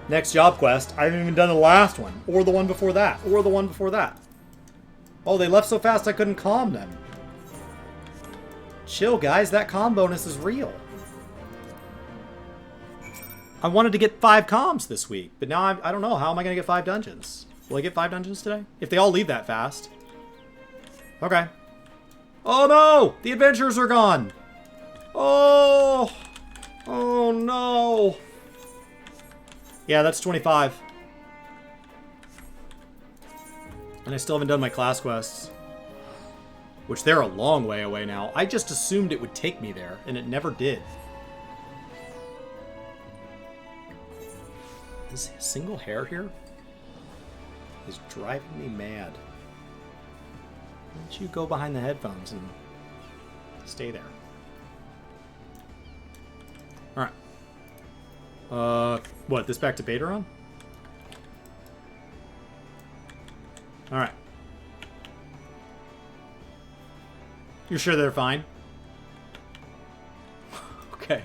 Next job quest. I haven't even done the last one. Or the one before that. Or the one before that. Oh, they left so fast I couldn't calm them. Chill, guys. That calm bonus is real. I wanted to get 5 comms this week, but now I don't know. How am I going to get 5 dungeons? Will I get 5 dungeons today? If they all leave that fast. Okay. Oh no! The adventurers are gone! Oh! Oh no! Yeah, that's 25. And I still haven't done my class quests. Which they're a long way away now. I just assumed it would take me there, and it never did. This single hair here is driving me mad. Why don't you go behind the headphones and stay there? Alright. What, this back to Bateron? Alright. You're sure they're fine? Okay.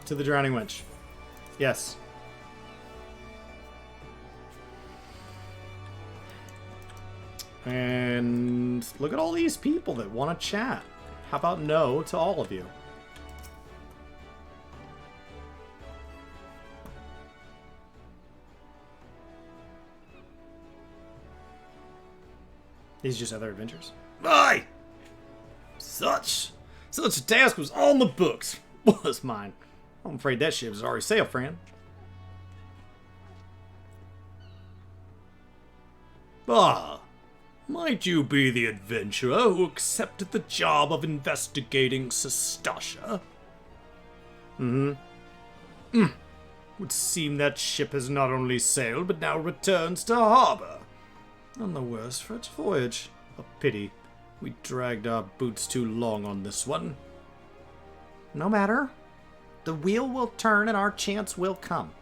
To the drowning winch. Yes. And look at all these people that want to chat. How about no to all of you? These just other adventures. Aye! Such a task was on the books. Was mine. I'm afraid that ship is already sailed, friend. Ah, might you be the adventurer who accepted the job of investigating Sestasha? Would seem that ship has not only sailed, but now returns to harbor. None the worse for its voyage. A pity. We dragged our boots too long on this one. No matter. The wheel will turn and our chance will come.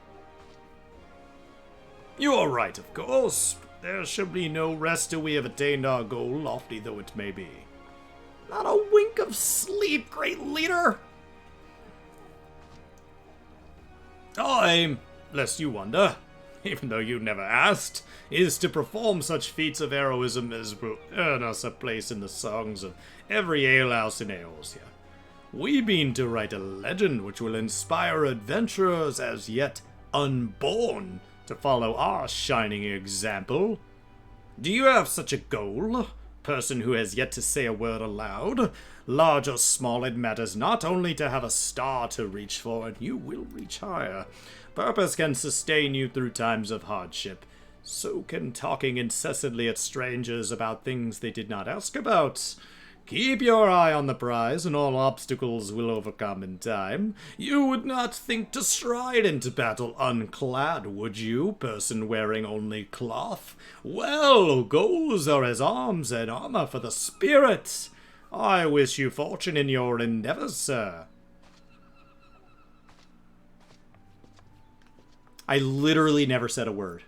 You are right, of course. There shall be no rest till we have attained our goal, lofty though it may be. Not a wink of sleep, great leader. Our aim, lest you wonder, even though you never asked, is to perform such feats of heroism as will earn us a place in the songs of every alehouse in Eorzea. We mean to write a legend which will inspire adventurers as yet unborn to follow our shining example. Do you have such a goal? Person who has yet to say a word aloud? Large or small, it matters not, only to have a star to reach for, and you will reach higher. Purpose can sustain you through times of hardship. So can talking incessantly at strangers about things they did not ask about. Keep your eye on the prize, and all obstacles will overcome in time. You would not think to stride into battle unclad, would you, person wearing only cloth? Well, goals are as arms and armor for the spirit. I wish you fortune in your endeavors, sir. I literally never said a word.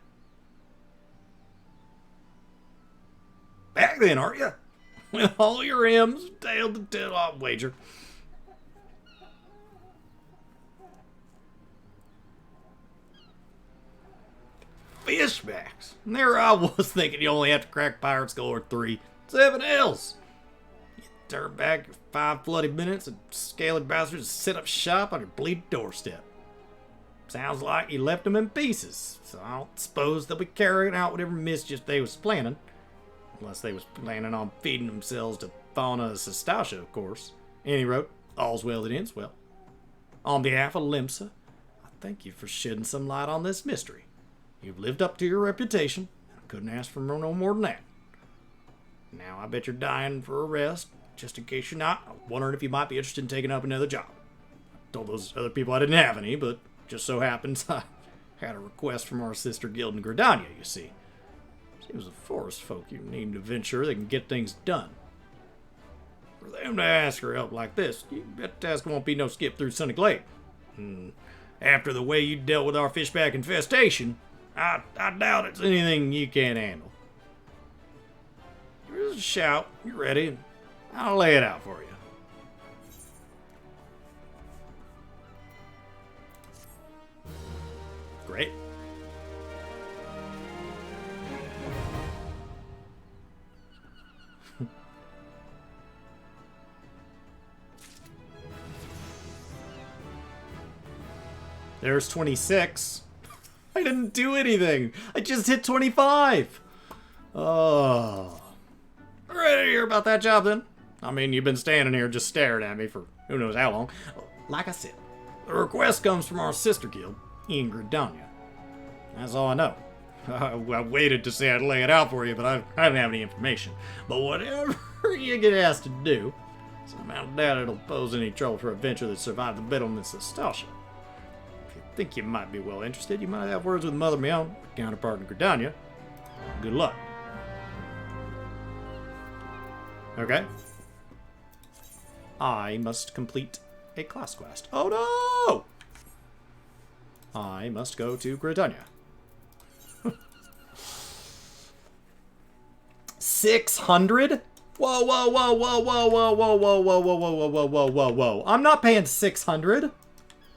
Back then, aren't you? With all your M's, tail to tail, I'll wager. Fishbacks. There I was thinking you only have to crack Pirate's Gold 3. 7 L's. You turn back 5 bloody minutes and scaly bastards set up shop on your bleeding doorstep. Sounds like you left them in pieces, so I don't suppose they'll be carrying out whatever mischief they was planning. Unless they was planning on feeding themselves to fauna of Sestasha, of course. And he wrote, all's well that ends well. On behalf of Limsa, I thank you for shedding some light on this mystery. You've lived up to your reputation. I couldn't ask for no more than that. Now I bet you're dying for a rest. Just in case you're not, I'm wondering if you might be interested in taking up another job. I told those other people I didn't have any, but just so happens I had a request from our sister guild in Gridania, you see. Seems the forest folk you named adventurer that can get things done. For them to ask for help like this, you bet the task won't be no skip through Sunny Glade. After the way you dealt with our fishback infestation, I doubt it's anything you can't handle. You're Just shout. You're ready, and I'll lay it out for you. Great. There's 26. I didn't do anything. I just hit 25. Oh. Ready to hear about that job then? I mean, you've been standing here just staring at me for who knows how long. Like I said, the request comes from our sister guild in Gridania. That's all I know. I waited to say I'd lay it out for you, but I don't have any information. But whatever you get asked to do, somehow doubt it'll pose any trouble for a venture that survived the battlements of Stalcia. If you think you might be well interested, you might have words with Mother Meow, counterpart in Gridania. Good luck. Okay. I must complete a class quest. Oh no! I must go to Gridania. 600? Whoa, whoa, whoa, whoa, whoa, whoa, whoa, whoa, whoa, whoa, whoa, whoa, whoa, whoa, whoa. I'm not paying 600.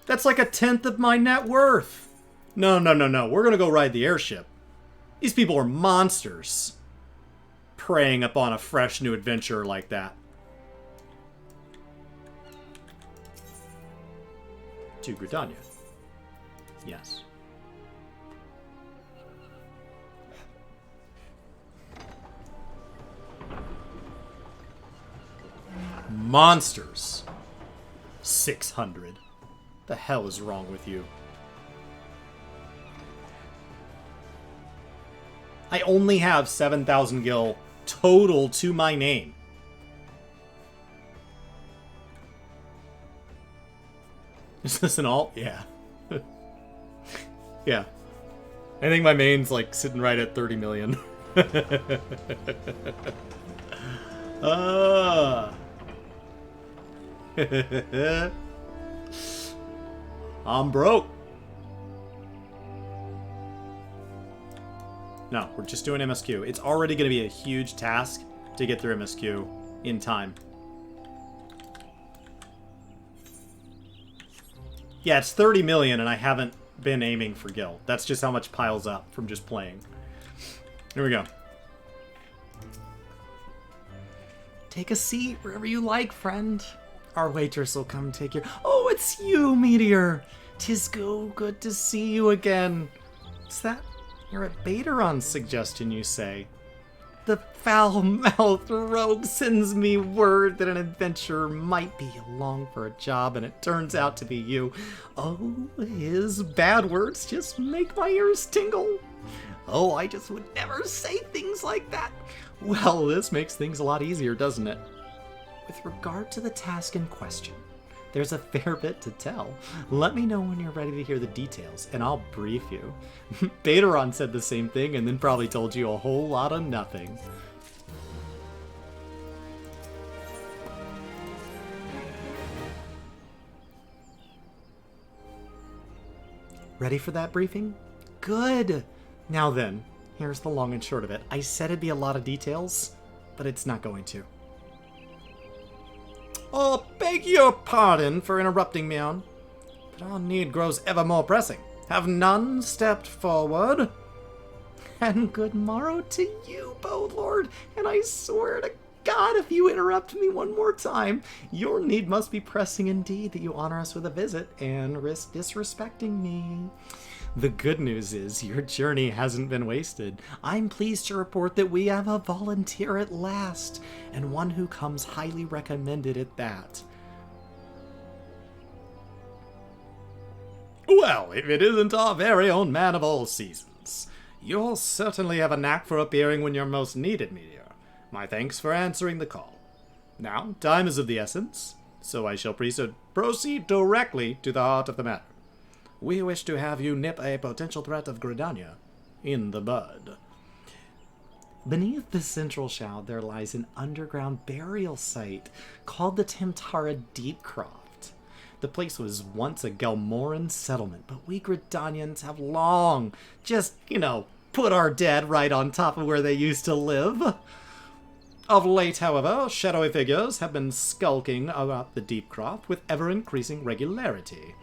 That's like 1/10 of my net worth. No, no, no, no. We're gonna go ride the airship. These people are monsters. Preying upon a fresh new adventurer like that. To Gridania. Yes. Monsters. 600. The hell is wrong with you? I only have 7,000 gil total to my name. Is this an alt? Yeah. Yeah. I think my main's like sitting right at 30 million. I'm broke. No, we're just doing MSQ. It's already going to be a huge task to get through MSQ in time. Yeah, it's 30 million and I haven't been aiming for gil. That's just how much piles up from just playing. Here we go. Take a seat wherever you like, friend. Our waitress will come take your... Oh, it's you, Meteor. 'Tis good to see you again. What's that? You're a Bateron's suggestion, you say. The foul-mouthed rogue sends me word that an adventurer might be along for a job, and it turns out to be you. Oh, his bad words just make my ears tingle. Oh, I just would never say things like that. Well, this makes things a lot easier, doesn't it? With regard to the task in question, there's a fair bit to tell. Let me know when you're ready to hear the details, and I'll brief you. Bateron said the same thing, and then probably told you a whole lot of nothing. Ready for that briefing? Good! Now then, here's the long and short of it. I said it'd be a lot of details, but it's not going to. Oh, beg your pardon for interrupting, Meow, but our need grows ever more pressing. Have none stepped forward? And good morrow to you, Bow Lord, and I swear to God, if you interrupt me one more time, your need must be pressing indeed that you honor us with a visit and risk disrespecting me. The good news is your journey hasn't been wasted. I'm pleased to report that we have a volunteer at last, and one who comes highly recommended at that. Well, if it isn't our very own man of all seasons, you'll certainly have a knack for appearing when you're most needed, Meteor. My thanks for answering the call. Now, time is of the essence, so I shall proceed directly to the heart of the matter. We wish to have you nip a potential threat of Gridania in the bud. Beneath the central shroud there lies an underground burial site called the Temtara Deepcroft. The place was once a Gelmoran settlement, but we Gridanians have long just, put our dead right on top of where they used to live. Of late, however, shadowy figures have been skulking about the Deepcroft with ever-increasing regularity.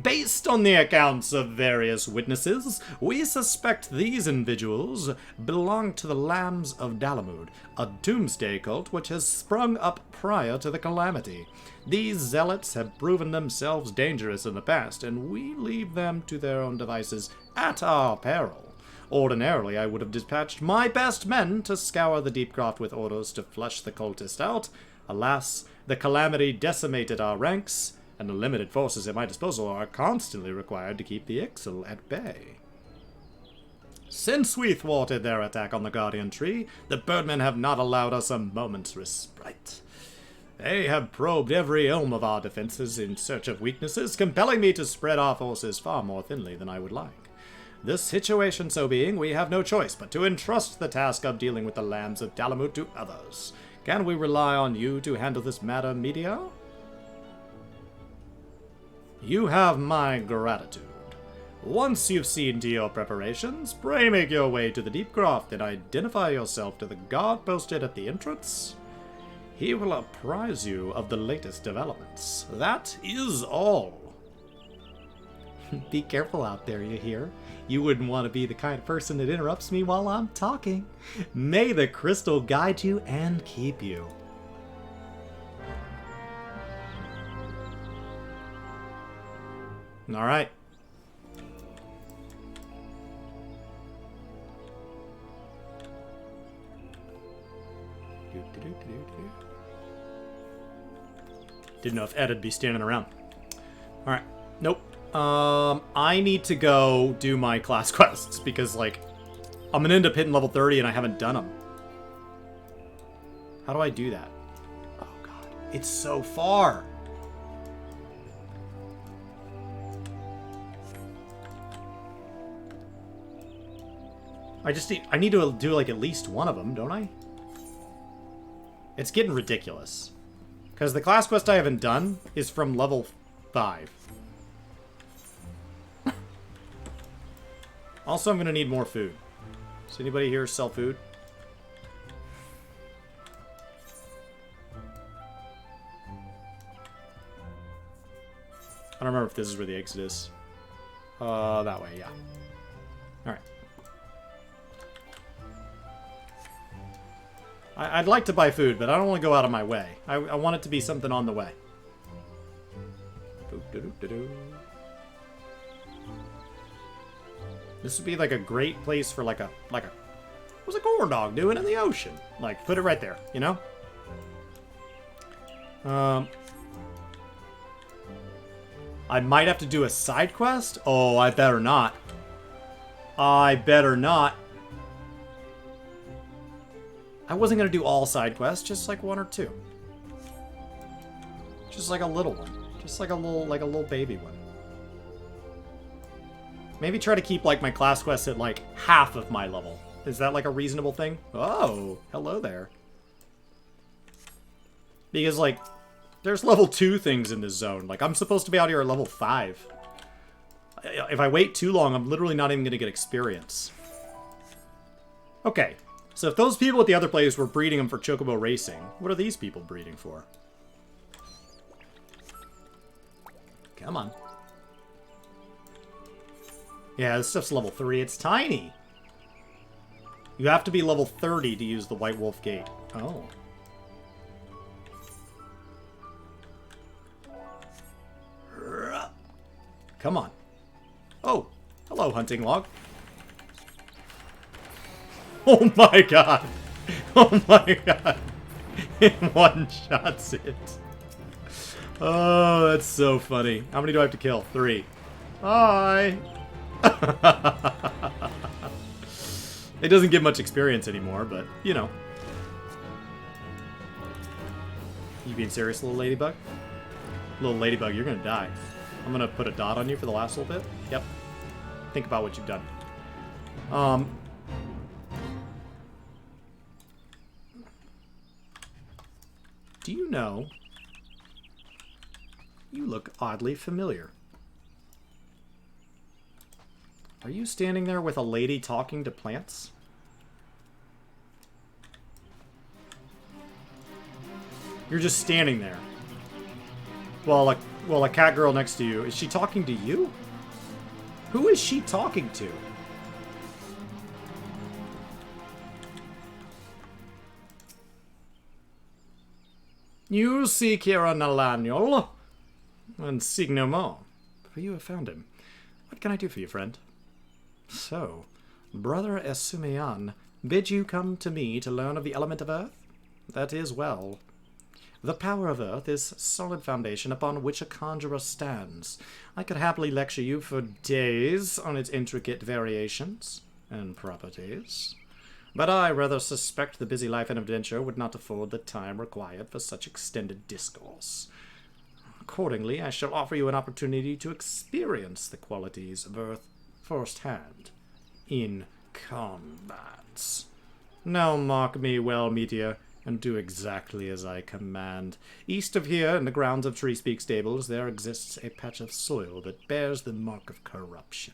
Based on the accounts of various witnesses, we suspect these individuals belong to the Lambs of Dalamud, a doomsday cult which has sprung up prior to the calamity. These zealots have proven themselves dangerous in the past, and we leave them to their own devices at our peril. Ordinarily, I would have dispatched my best men to scour the Deepcroft with orders to flush the cultist out. Alas, the calamity decimated our ranks, and the limited forces at my disposal are constantly required to keep the Ixal at bay. Since we thwarted their attack on the Guardian Tree, the Birdmen have not allowed us a moment's respite. They have probed every elm of our defenses in search of weaknesses, compelling me to spread our forces far more thinly than I would like. This situation so being, we have no choice but to entrust the task of dealing with the Lambs of Dalamud to others. Can we rely on you to handle this matter, Meteor? You have my gratitude. Once you've seen to your preparations, pray make your way to the Deepcroft and identify yourself to the guard posted at the entrance. He will apprise you of the latest developments. That is all. Be careful out there, you hear? You wouldn't want to be the kind of person that interrupts me while I'm talking. May the crystal guide you and keep you. All right. Didn't know if Ed would be standing around. All right. Nope. I need to go do my class quests because, like, I'm gonna end up hitting level 30 and I haven't done them. How do I do that? Oh god, it's so far. I need to do like at least one of them, don't I? It's getting ridiculous. Because the class quest I haven't done is from level 5. Also, I'm going to need more food. Does anybody here sell food? I don't remember if this is where the exit is. That way, yeah. Alright. I'd like to buy food, but I don't want to go out of my way. I want it to be something on the way. This would be like a great place for like a what's a corn dog doing in the ocean? Like, put it right there, you know? I might have to do a side quest? Oh, I better not. I better not. I wasn't going to do all side quests, just like one or two. Just like a little one. Just like a little baby one. Maybe try to keep like my class quests at like half of my level. Is that like a reasonable thing? Oh, hello there. Because like, there's level 2 things in this zone. Like, I'm supposed to be out here at level 5. If I wait too long, I'm literally not even going to get experience. Okay. So if those people at the other place were breeding them for Chocobo Racing, what are these people breeding for? Come on. Yeah, this stuff's level 3. It's tiny. You have to be level 30 to use the White Wolf Gate. Oh. Come on. Oh, hello, hunting log. Oh my god. Oh my god. It one-shots it. Oh, that's so funny. How many do I have to kill? 3. Hi. It doesn't give much experience anymore, but, you know. You being serious, little ladybug? Little ladybug, you're gonna die. I'm gonna put a dot on you for the last little bit. Yep. Think about what you've done. Do you know? You look oddly familiar. Are you standing there with a lady talking to plants? You're just standing there. While a cat girl next to you. Is she talking to you? Who is she talking to? You seek here an Alaniel, and seek no more, for you have found him. What can I do for you, friend? So, Brother Esumian bid you come to me to learn of the element of earth? That is well. The power of earth is solid foundation upon which a conjurer stands. I could happily lecture you for days on its intricate variations and properties, but I rather suspect the busy life and adventure would not afford the time required for such extended discourse. Accordingly, I shall offer you an opportunity to experience the qualities of earth firsthand in combat. Now mark me well, Meteor, and do exactly as I command. East of here, in the grounds of Treespeak Stables, there exists a patch of soil that bears the mark of corruption.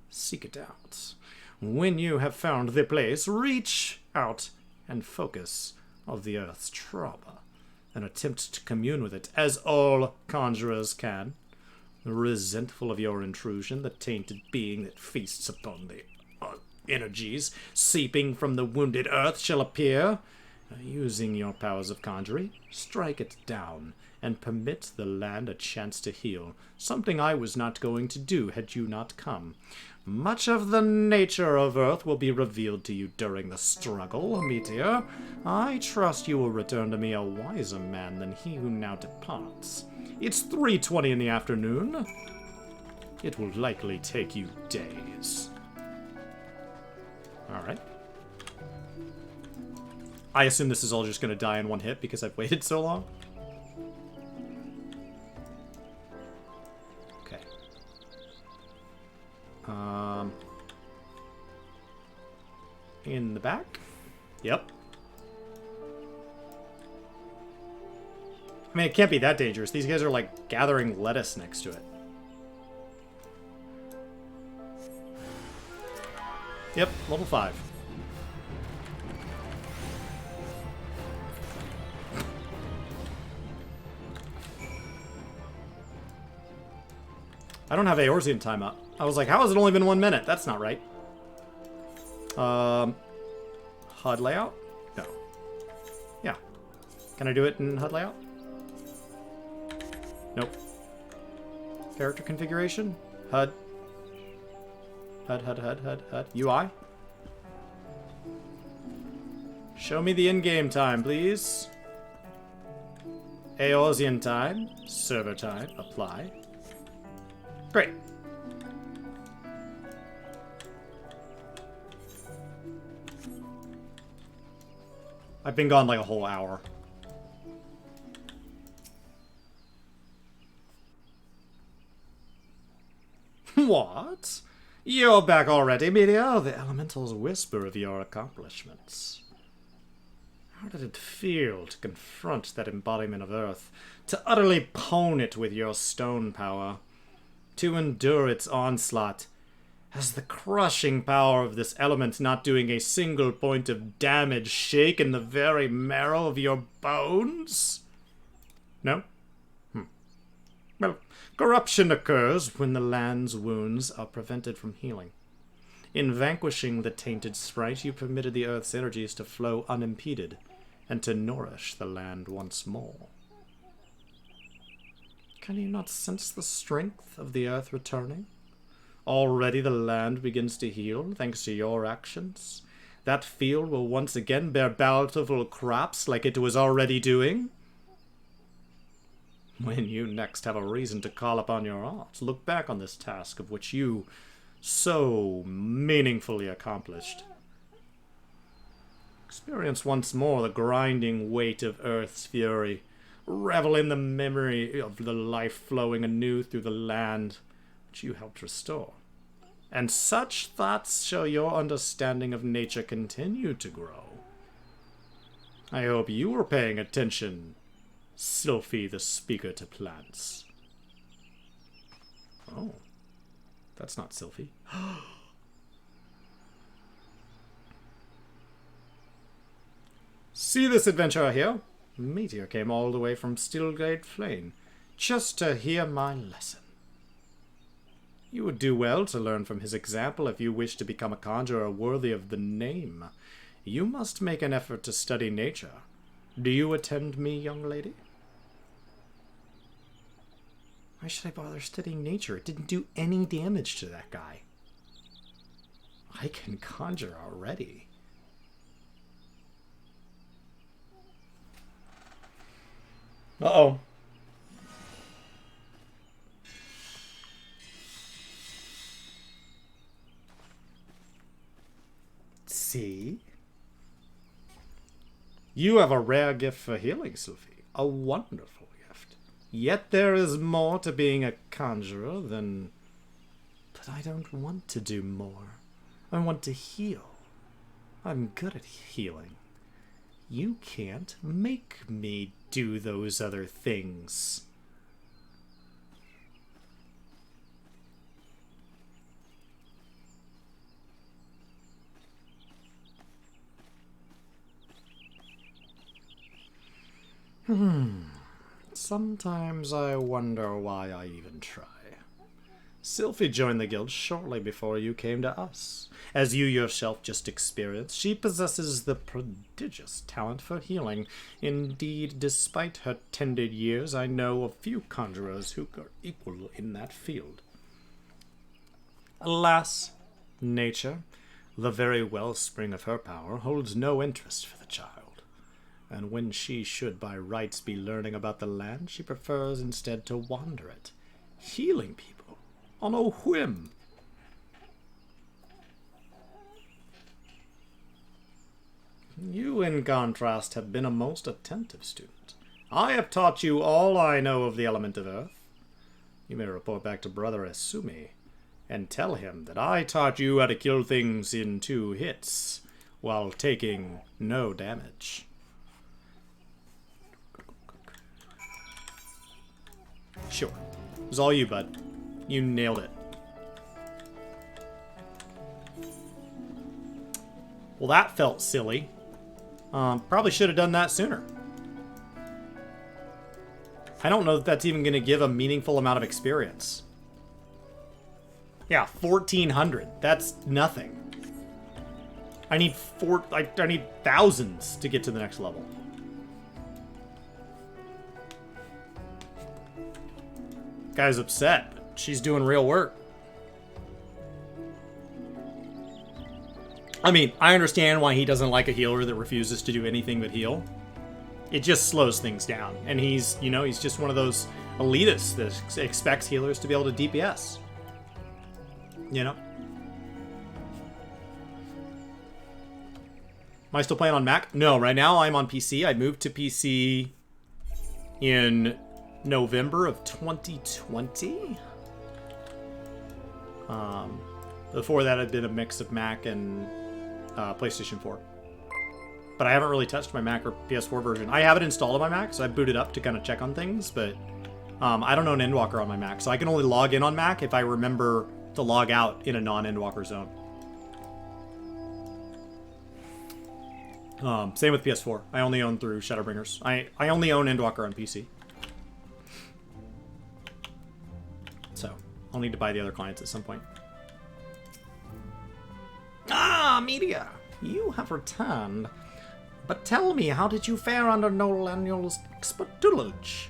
Seek it out. When you have found the place, reach out and focus of the earth's trauma, and attempt to commune with it, as all conjurers can. Resentful of your intrusion, the tainted being that feasts upon the energies seeping from the wounded earth shall appear. Using your powers of conjuring, strike it down, and permit the land a chance to heal, something I was not going to do had you not come. Much of the nature of Earth will be revealed to you during the struggle, Meteor. I trust you will return to me a wiser man than he who now departs. It's 3:20 in the afternoon. It will likely take you days. Alright. I assume this is all just going to die in one hit because I've waited so long. Okay. In the back? Yep. I mean, it can't be that dangerous. These guys are, like, gathering lettuce next to it. Yep, level 5. I don't have Eorzean time up. I was like, how has it only been 1 minute? That's not right. HUD layout? No. Yeah. Can I do it in HUD layout? Nope. Character configuration? HUD. HUD. UI? Show me the in-game time, please. Eorzean time. Server time. Apply. Great. I've been gone like a whole hour. What? You're back already, Meteor? The elementals whisper of your accomplishments. How did it feel to confront that embodiment of Earth? To utterly pwn it with your stone power? To endure its onslaught? Has the crushing power of this element not doing a single point of damage shaken the very marrow of your bones? No? Well, corruption occurs when the land's wounds are prevented from healing. In vanquishing the tainted sprite, you permitted the earth's energies to flow unimpeded, and to nourish the land once more. Can you not sense the strength of the earth returning? Already the land begins to heal, thanks to your actions. That field will once again bear bountiful crops like it was already doing. When you next have a reason to call upon your art, look back on this task of which you so meaningfully accomplished. Experience once more the grinding weight of Earth's fury. Revel in the memory of the life flowing anew through the land which you helped restore. And such thoughts shall your understanding of nature continue to grow. I hope you were paying attention, Sylphie the speaker to plants. Oh, that's not Sylphie. See this adventurer here? Meteor came all the way from Stillgate Plain, just to hear my lesson. You would do well to learn from his example if you wish to become a conjurer worthy of the name. You must make an effort to study nature. Do you attend me, young lady? Why should I bother studying nature? It didn't do any damage to that guy. I can conjure already. Uh-oh. See? You have a rare gift for healing, Sophie. A wonderful gift. Yet there is more to being a conjurer than... But I don't want to do more. I want to heal. I'm good at healing. You can't make me do those other things. Sometimes I wonder why I even try. Sylphie joined the guild shortly before you came to us. As you yourself just experienced, she possesses the prodigious talent for healing. Indeed, despite her tended years, I know of few conjurers who are equal in that field. Alas, nature, the very wellspring of her power, holds no interest for the child. And when she should by rights be learning about the land, she prefers instead to wander it, healing people on a whim. You, in contrast, have been a most attentive student. I have taught you all I know of the element of earth. You may report back to Brother Asumi, and tell him that I taught you how to kill things in 2 hits, while taking no damage. Sure. It was all you, bud. You nailed it. Well, that felt silly. Probably should have done that sooner. I don't know if that's even going to give a meaningful amount of experience. Yeah, 1,400. That's nothing. I need I need thousands to get to the next level. Guy's upset, but she's doing real work. I mean, I understand why he doesn't like a healer that refuses to do anything but heal. It just slows things down. And he's, you know, he's just one of those elitists that expects healers to be able to DPS. You know? Am I still playing on Mac? No, right now I'm on PC. I moved to PC in November of 2020. Before that, I'd been a mix of Mac and PlayStation 4. But I haven't really touched my Mac or PS4 version. I have it installed on my Mac, so I booted up to kind of check on things, but I don't know an Endwalker on my Mac, so I can only log in on Mac if I remember to log out in a non-Endwalker zone. Same with PS4. I only own through Shadowbringers. I only own Endwalker on PC. So, I'll need to buy the other clients at some point. Ah, Meteor! You have returned. But tell me, how did you fare under Noel Annual's expert tutelage?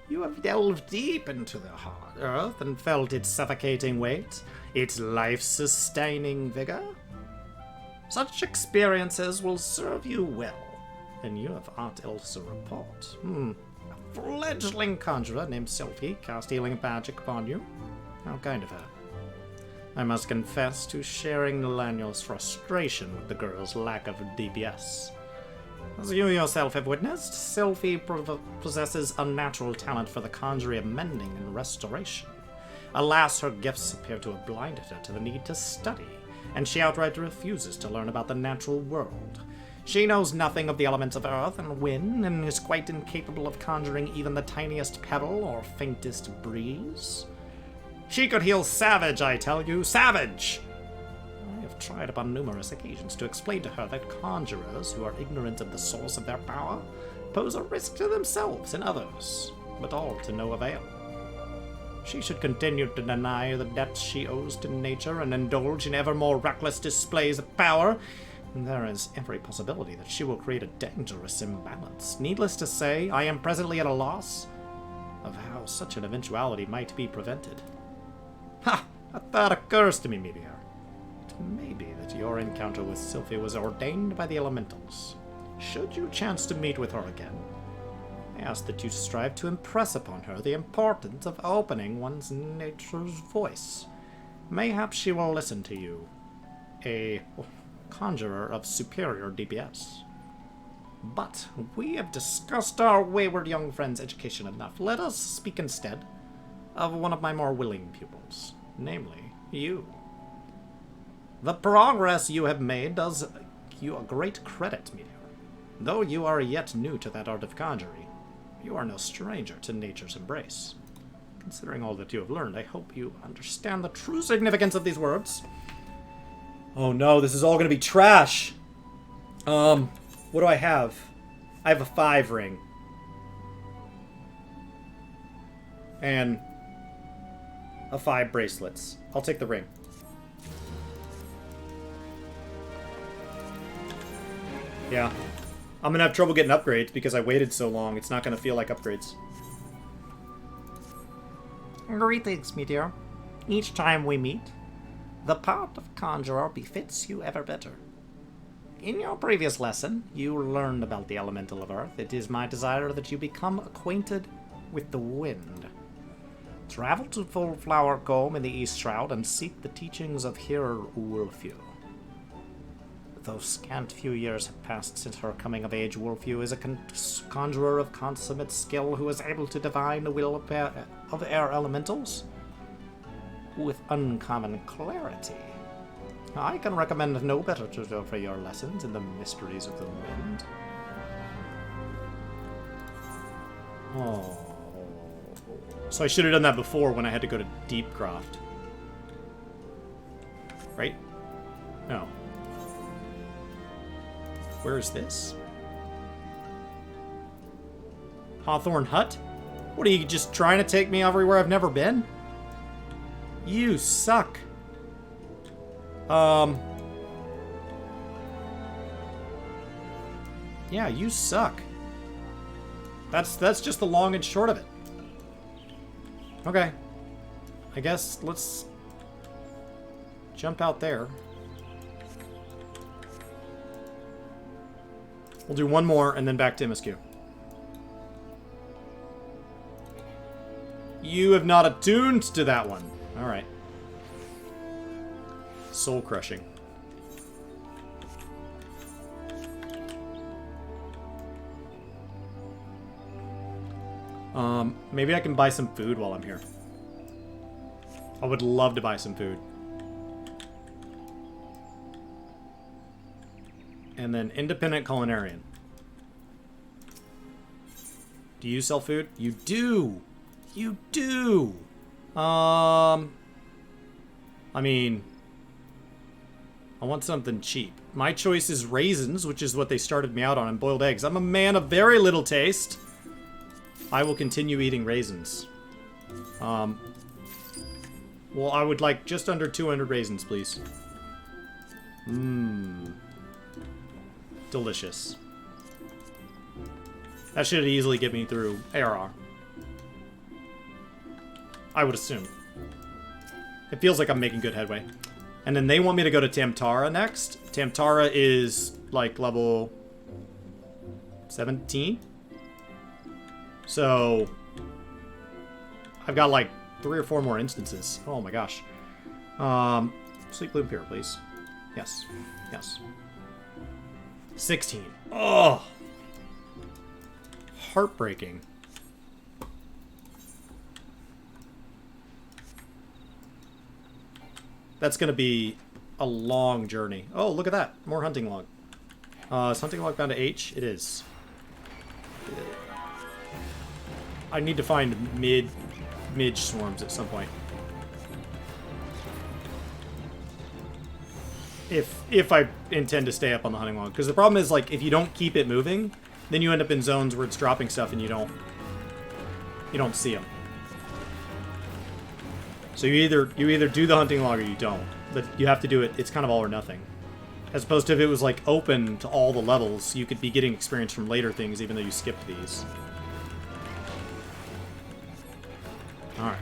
You have delved deep into the hard earth and felt its suffocating weight, its life-sustaining vigor. Such experiences will serve you well, and you have aught else to report. A fledgling conjurer named Sylphie cast healing magic upon you. How kind of her. I must confess to sharing Nathaniel's frustration with the girl's lack of DPS. As you yourself have witnessed, Sylphie possesses a natural talent for the conjuring of mending and restoration. Alas, her gifts appear to have blinded her to the need to study, and she outright refuses to learn about the natural world. She knows nothing of the elements of earth and wind, and is quite incapable of conjuring even the tiniest pebble or faintest breeze. She could heal Savage, I tell you, Savage! I have tried upon numerous occasions to explain to her that conjurers who are ignorant of the source of their power pose a risk to themselves and others, but all to no avail. She should continue to deny the debts she owes to nature and indulge in ever more reckless displays of power. There is every possibility that she will create a dangerous imbalance. Needless to say, I am presently at a loss of how such an eventuality might be prevented. Ha! A thought occurs to me, Meteor. It may be that your encounter with Sylphie was ordained by the elementals. Should you chance to meet with her again, I ask that you strive to impress upon her the importance of opening one's nature's voice. Mayhap she will listen to you, a conjurer of superior DPS. But we have discussed our wayward young friend's education enough. Let us speak instead of one of my more willing pupils, namely you. The progress you have made does you a great credit, Meteor. Though you are yet new to that art of conjuring, you are no stranger to nature's embrace. Considering all that you have learned, I hope you understand the true significance of these words. Oh no, this is all going to be trash! What do I have? I have a 5 ring. And a 5 bracelets. I'll take the ring. Yeah. I'm gonna have trouble getting upgrades because I waited so long. It's not gonna feel like upgrades. Greetings, Meteor. Each time we meet, the part of conjurer befits you ever better. In your previous lesson, you learned about the elemental of Earth. It is my desire that you become acquainted with the wind. Travel to Fullflower Combe in the East Shroud and seek the teachings of ARR WHM. Though scant few years have passed since her coming of age, Wolfew is a conjurer of consummate skill who is able to divine the will of air elementals with uncommon clarity. I can recommend no better tutor for your lessons in the mysteries of the wind. Oh. So I should have done that before when I had to go to Deepcroft. Right? No. Where is this? Hawthorne Hut? What are you, just trying to take me everywhere I've never been? You suck. Yeah, you suck. That's just the long and short of it. Okay. I guess let's jump out there. We'll do one more and then back to MSQ. You have not attuned to that one. Alright. Soul crushing. Maybe I can buy some food while I'm here. I would love to buy some food. And then independent culinarian. Do you sell food? You do! You do! I mean, I want something cheap. My choice is raisins, which is what they started me out on, and boiled eggs. I'm a man of very little taste. I will continue eating raisins. Well, I would like just under 200 raisins, please. Mmm. Delicious. That should easily get me through ARR. I would assume. It feels like I'm making good headway. And then they want me to go to Tamtara next. Tamtara is like level 17. So I've got like 3 or 4 more instances. Oh my gosh. Sleep Gloom Pure, please. Yes. Yes. 16. Oh! Heartbreaking. That's gonna be a long journey. Oh, look at that. More hunting log. Is hunting log bound to H? It is. I need to find midge swarms at some point. If I intend to stay up on the hunting log. Because the problem is, like, if you don't keep it moving, Then you end up in zones where it's dropping stuff and you don't see them. So you either do the hunting log or you don't. But you have to do it, it's kind of all or nothing. As opposed to if it was like open to all the levels, you could be getting experience from later things even though you skipped these. Alright.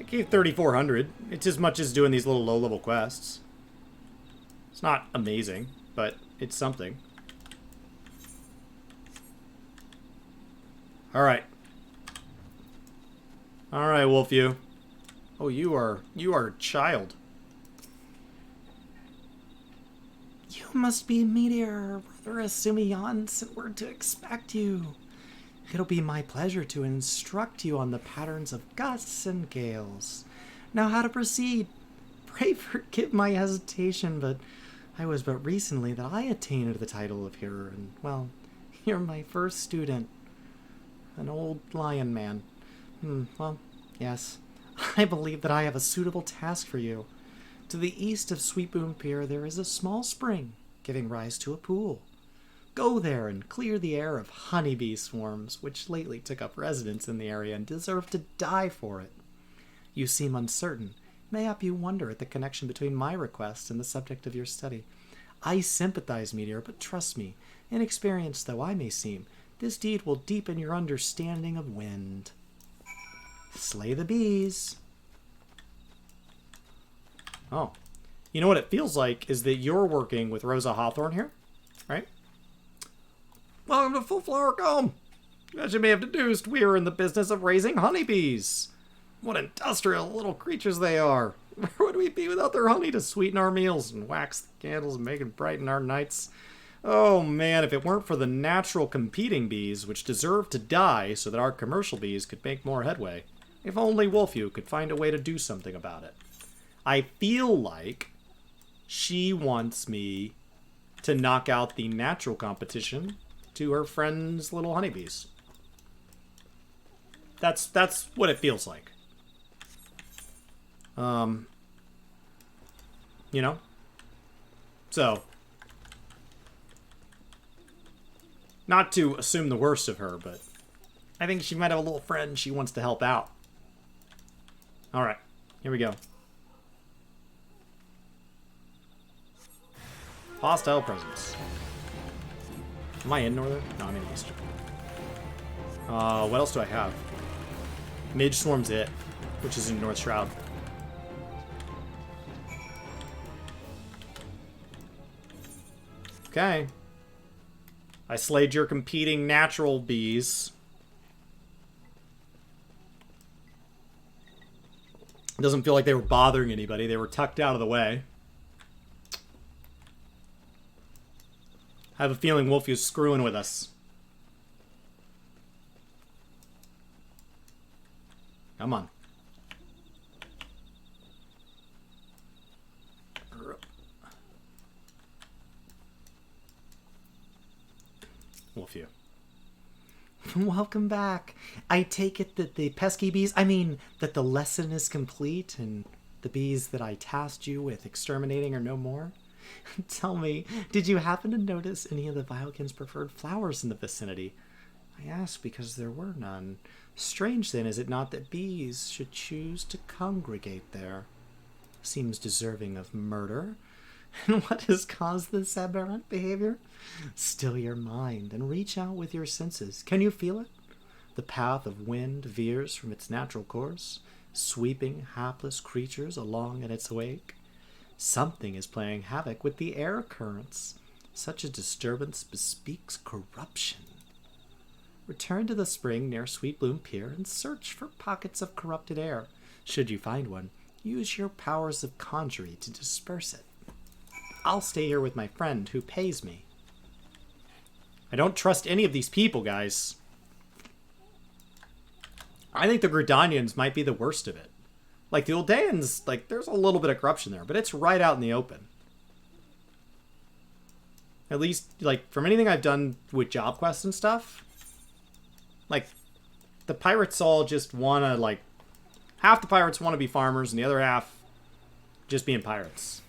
I gave 3,400. It's as much as doing these little low-level quests. It's not amazing, but it's something. Alright. Alright, Wolfew. Oh, you are a child. You must be Meteor, Brother Asumiyan sent word to expect you. It'll be my pleasure to instruct you on the patterns of gusts and gales. Now how to proceed. Pray forgive my hesitation, but I was but recently that I attained the title of hearer, and, well, you're my first student. An old lion man. Well, yes. I believe that I have a suitable task for you. To the east of Sweetboom Pier there is a small spring, giving rise to a pool. Go there and clear the air of honeybee swarms, which lately took up residence in the area and deserve to die for it. You seem uncertain. Mayhap you wonder at the connection between my request and the subject of your study. I sympathize, Meteor, but trust me, inexperienced though I may seem, this deed will deepen your understanding of wind. Slay the bees. Oh. You know what it feels like is that you're working with Rosa Hawthorne here, right? Welcome to Full Flower Comb. As you may have deduced, we are in the business of raising honeybees. What industrial little creatures they are. Where would we be without their honey to sweeten our meals and wax the candles and make it brighten our nights? Oh man, if it weren't for the natural competing bees, which deserve to die so that our commercial bees could make more headway. If only Wolfew could find a way to do something about it. I feel like she wants me to knock out the natural competition to her friend's little honeybees. That's what it feels like. You know? So, not to assume the worst of her, but I think she might have a little friend she wants to help out. Alright, here we go. Hostile presence. Am I in Northern? No, I'm in Eastern. What else do I have? Midge Swarm's it, which is in North Shroud. Okay. I slayed your competing natural bees. It doesn't feel like they were bothering anybody. They were tucked out of the way. I have a feeling Wolfew's screwing with us. Come on. Wolfew. Welcome back. I take it that the pesky bees, that the lesson is complete and the bees that I tasked you with exterminating are no more? Tell me, did you happen to notice any of the Vilekins' preferred flowers in the vicinity? I ask because there were none. Strange then, is it not, that bees should choose to congregate there? Seems deserving of murder. And what has caused this aberrant behavior? Still your mind and reach out with your senses. Can you feel it? The path of wind veers from its natural course, sweeping hapless creatures along in its wake. Something is playing havoc with the air currents. Such a disturbance bespeaks corruption. Return to the spring near Sweetbloom Pier and search for pockets of corrupted air. Should you find one, use your powers of conjury to disperse it. I'll stay here with my friend who pays me. I don't trust any of these people, guys. I think the Gridanians might be the worst of it. Like, the Uldaeans, like, there's a little bit of corruption there, but it's right out in the open. At least, like, from anything I've done with job quests and stuff, like, the pirates all just want to, like, half the pirates want to be farmers, and the other half just being pirates.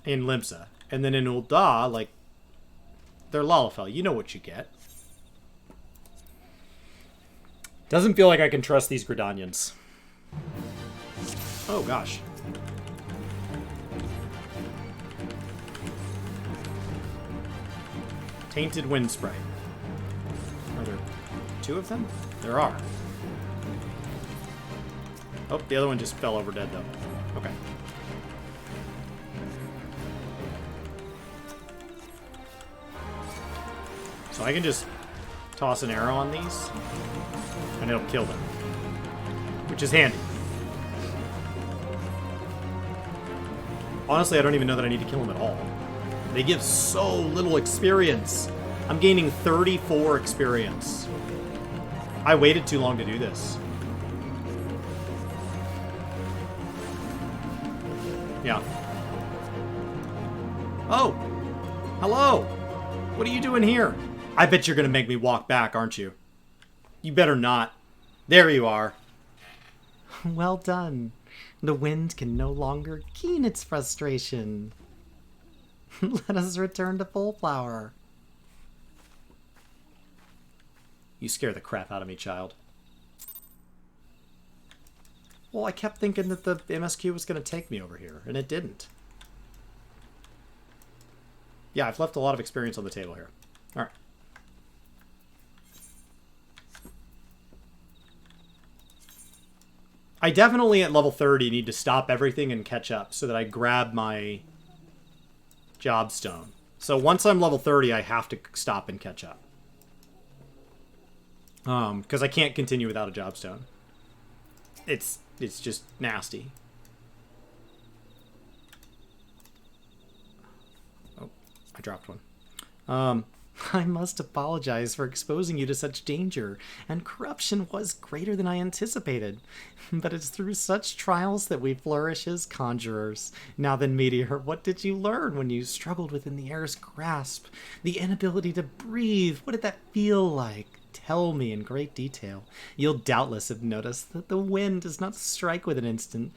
In Limsa. And then in Ul'dah, like, they're Lalafell. You know what you get. Doesn't feel like I can trust these Gridanians. Oh, gosh. Tainted Wind Sprite. Are there 2 of them? There are. Oh, the other one just fell over dead, though. Okay. So I can just toss an arrow on these, and it'll kill them. Which is handy. Honestly, I don't even know that I need to kill them at all. They give so little experience. I'm gaining 34 experience. I waited too long to do this. Yeah. Oh! Hello! What are you doing here? I bet you're gonna make me walk back, aren't you? You better not. There you are. Well done. The wind can no longer keen its frustration. Let us return to Full Flower. You scare the crap out of me, child. Well, I kept thinking that the MSQ was going to take me over here, and it didn't. Yeah, I've left a lot of experience on the table here. Alright. I definitely, at level 30, need to stop everything and catch up so that I grab my job stone. So once I'm level 30, I have to stop and catch up. Because I can't continue without a job stone. It's just nasty. Oh, I dropped one. I must apologize for exposing you to such danger, and corruption was greater than I anticipated. But it's through such trials that we flourish as conjurers. Now then, Meteor, what did you learn when you struggled within the air's grasp? The inability to breathe, what did that feel like? Tell me in great detail. You'll doubtless have noticed that the wind does not strike with an instant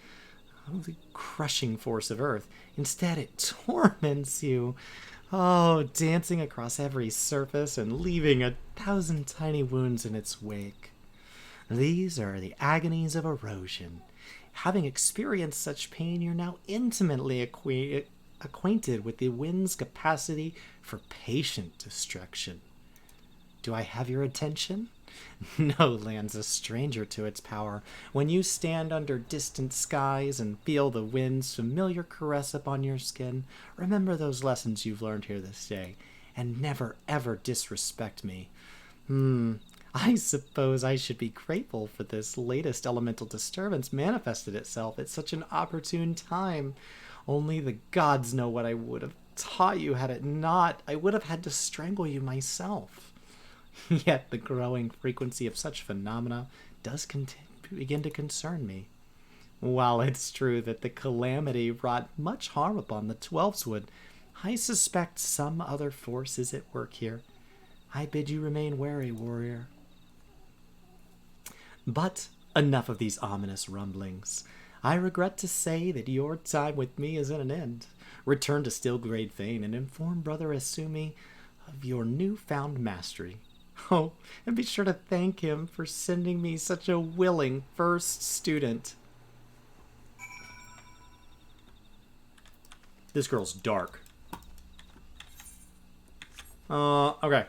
of the crushing force of Earth. Instead, it torments you. Oh, dancing across every surface and leaving 1,000 tiny wounds in its wake. These are the agonies of erosion. Having experienced such pain, you're now intimately acquainted with the wind's capacity for patient destruction. Do I have your attention? No land's a stranger to its power. When you stand under distant skies and feel the wind's familiar caress upon your skin, remember those lessons you've learned here this day, and never ever disrespect me. I suppose I should be grateful for this latest elemental disturbance manifested itself at such an opportune time. Only the gods know what I would have taught you had it not. I would have had to strangle you myself. Yet the growing frequency of such phenomena does begin to concern me. While it's true that the calamity wrought much harm upon the Twelveswood, I suspect some other force is at work here. I bid you remain wary, warrior. But enough of these ominous rumblings. I regret to say that your time with me is at an end. Return to Stillgrade Fane and inform Brother Asumi of your newfound mastery. Oh, and be sure to thank him for sending me such a willing first student. This girl's dark. Okay.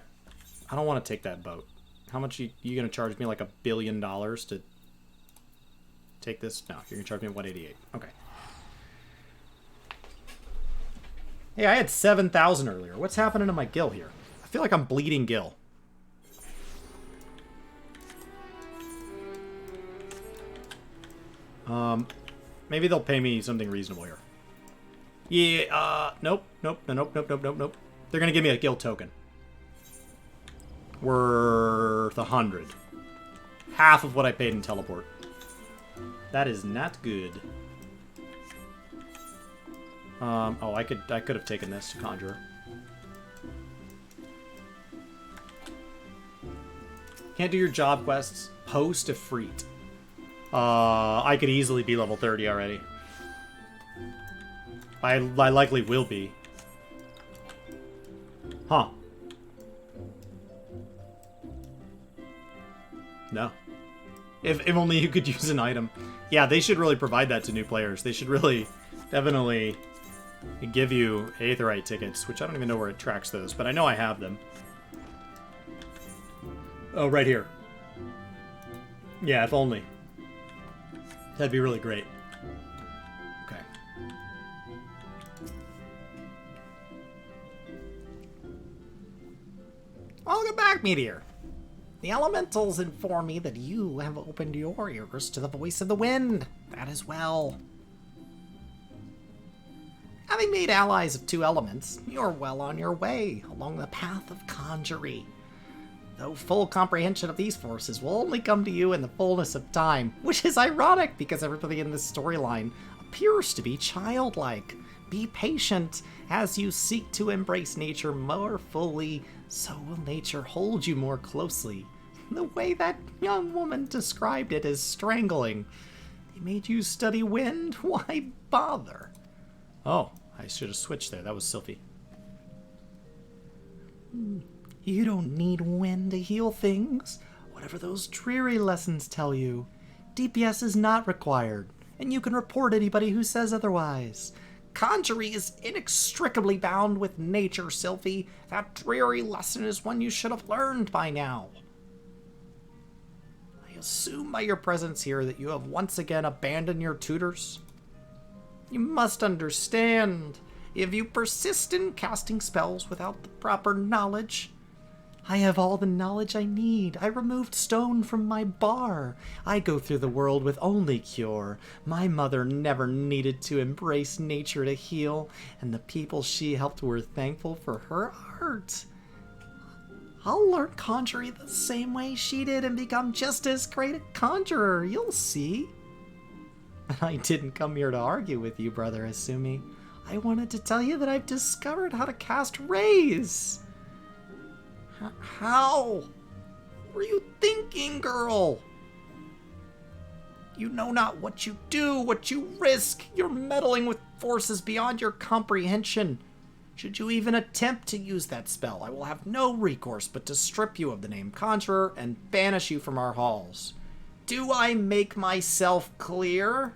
I don't want to take that boat. How much you gonna charge me, like $1 billion to take this? No, you're gonna charge me 188. Okay. Hey, I had 7,000 earlier. What's happening to my gil here? I feel like I'm bleeding gil. Maybe they'll pay me something reasonable here. Yeah, nope. They're gonna give me a guild token. Worth 100. Half of what I paid in teleport. That is not good. Oh, I could have taken this to Conjurer. Can't do your job quests. Post a freet. I could easily be level 30 already. I likely will be. Huh. No. If only you could use an item. Yeah, they should really provide that to new players. They should really, definitely give you Aetheryte tickets, which I don't even know where it tracks those, but I know I have them. Oh, right here. Yeah, if only. That'd be really great. Okay. Welcome back, Meteor. The elementals inform me that you have opened your ears to the voice of the wind. That is well. Having made allies of 2 elements, you're well on your way along the path of conjury. Though full comprehension of these forces will only come to you in the fullness of time, which is ironic because everybody in this storyline appears to be childlike. Be patient as you seek to embrace nature more fully, so will nature hold you more closely. The way that young woman described it as strangling. They made you study wind? Why bother? Oh, I should have switched there. That was Sylphie. You don't need wind to heal things, whatever those dreary lessons tell you. DPS is not required, and you can report anybody who says otherwise. Conjury is inextricably bound with nature, Sylphie. That dreary lesson is one you should have learned by now. I assume by your presence here that you have once again abandoned your tutors. You must understand, if you persist in casting spells without the proper knowledge, I have all the knowledge I need. I removed stone from my bar. I go through the world with only cure. My mother never needed to embrace nature to heal, and the people she helped were thankful for her art. I'll learn conjuring the same way she did and become just as great a conjurer. You'll see. I didn't come here to argue with you, Brother Asumi. I wanted to tell you that I've discovered how to cast rays. How? What were you thinking, girl? You know not what you do, what you risk. You're meddling with forces beyond your comprehension. Should you even attempt to use that spell, I will have no recourse but to strip you of the name Conjurer and banish you from our halls. Do I make myself clear?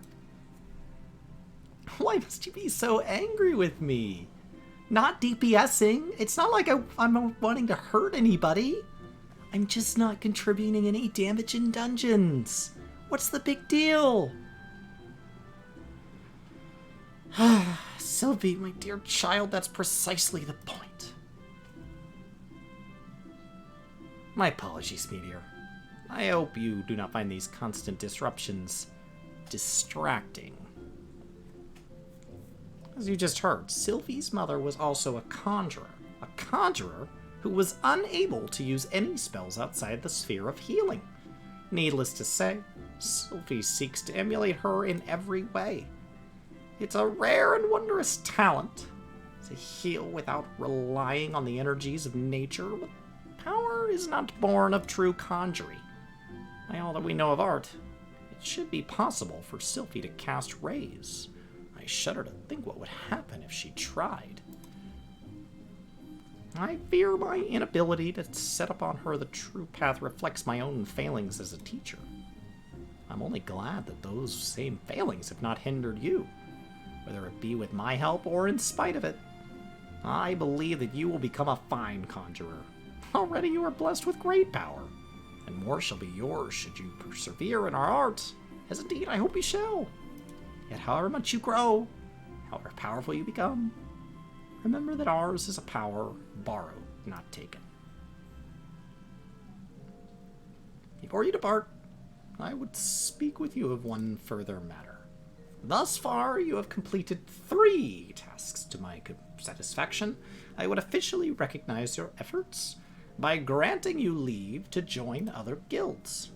Why must you be so angry with me? Not DPSing. It's not like I'm wanting to hurt anybody. I'm just not contributing any damage in dungeons. What's the big deal? Sylvie, my dear child, that's precisely the point. My apologies, Meteor. I hope you do not find these constant disruptions distracting. As you just heard, Sylvie's mother was also a conjurer who was unable to use any spells outside the sphere of healing. Needless to say, Sylvie seeks to emulate her in every way. It's a rare and wondrous talent to heal without relying on the energies of nature, but power is not born of true conjuring. By all that we know of art, it should be possible for Sylvie to cast rays. I shudder to think what would happen if she tried. I fear my inability to set upon her the true path reflects my own failings as a teacher. I'm only glad that those same failings have not hindered you, whether it be with my help or in spite of it. I believe that you will become a fine conjurer. Already you are blessed with great power, and more shall be yours should you persevere in our art, as indeed I hope you shall. Yet however much you grow, however powerful you become, remember that ours is a power borrowed, not taken. Before you depart, I would speak with you of one further matter. Thus far, you have completed 3 tasks to my satisfaction. I would officially recognize your efforts by granting you leave to join other guilds.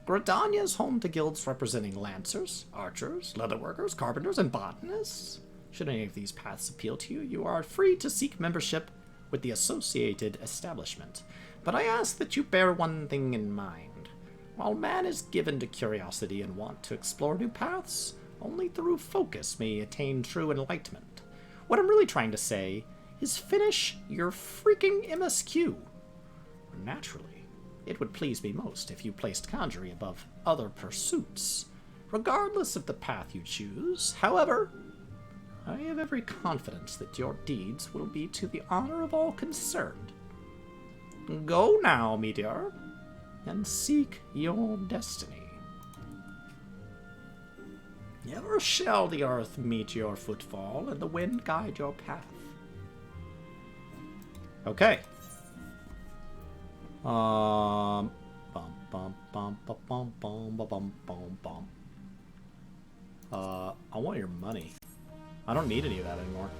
Gridania is home to guilds representing lancers, archers, leatherworkers, carpenters, and botanists. Should any of these paths appeal to you, you are free to seek membership with the associated establishment. But I ask that you bear one thing in mind. While man is given to curiosity and want to explore new paths, only through focus may he attain true enlightenment. What I'm really trying to say is finish your freaking MSQ. Naturally, it would please me most if you placed conjuring above other pursuits, regardless of the path you choose. However, I have every confidence that your deeds will be to the honor of all concerned. Go now, Meteor, and seek your destiny. Never shall the earth meet your footfall, and the wind guide your path. Okay. Bum bum bum bum bum bum bum bum bum. I want your money. I don't need any of that anymore.